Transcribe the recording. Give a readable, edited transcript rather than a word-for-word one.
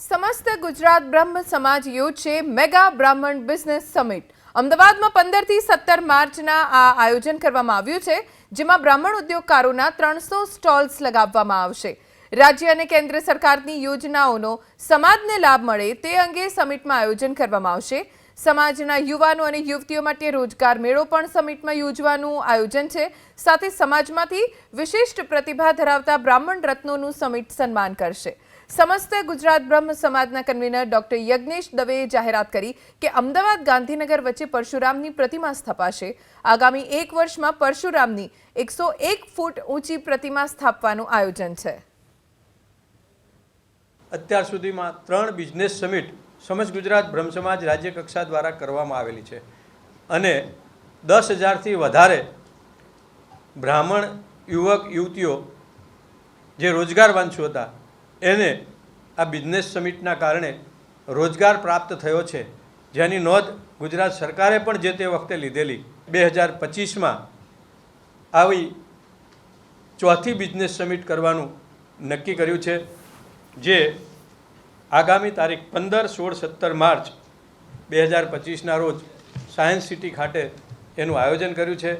સમસ્ત ગુજરાત બ્રહ્મ સમાજ યોજશે મેગા બ્રાહ્મણ બિઝનેસ સમિટ। અમદાવાદમાં 15 થી 17 માર્ચના આ આયોજન કરવામાં આવ્યું છે, જેમાં બ્રાહ્મણ ઉદ્યોગકારોના 300 સ્ટોલ્સ લગાવવામાં આવશે। રાજ્ય અને કેન્દ્ર સરકારની યોજનાઓનો સમાજને લાભ મળે તે અંગે સમિટમાં આયોજન કરવામાં આવશે। સમાજના યુવાનો અને યુવતીઓ માટે રોજગાર મેળો પણ સમિટમાં યોજવાનું આયોજન છે। સાથે સમાજમાંથી વિશિષ્ટ પ્રતિભા ધરાવતા બ્રાહ્મણ રત્નોનું સમિટ સન્માન કરશે। समस्त गुजरात ब्रह्म समाजना कन्वीनर डॉक्टर यज्ञेश दवे जाहेरात करी कि अमदावाद गांधीनगर वच्चे परशुरामनी प्रतिमा स्थापाशे। आगामी 1 वर्षमां परशुरामनी 101 फूट ऊंची प्रतिमा स्थापवानुं आयोजन छे। અત્યાર સુધીમાં 3 બિઝનેસ સમિટ સમસ્ત ગુજરાત બ્રહ્મ સમાજ રાજ્ય કક્ષા દ્વારા કરવામાં આવેલી છે અને 10,000 થી વધારે બ્રાહ્મણ યુવક યુવતીઓ જે રોજગારવાંછુ હતા એને આ બિઝનેસ સમિટના કારણે રોજગાર પ્રાપ્ત થયો છે, જેની નોંધ ગુજરાત સરકારે પણ જે તે વખતે લીધેલી। 2025માં આવી ચોથી બિઝનેસ સમિટ કરવાનું નક્કી કર્યું છે, જે આગામી તારીખ 15, 16, 17 માર્ચ 2025ના રોજ સાયન્સ સિટી ખાતે એનું આયોજન કર્યું છે।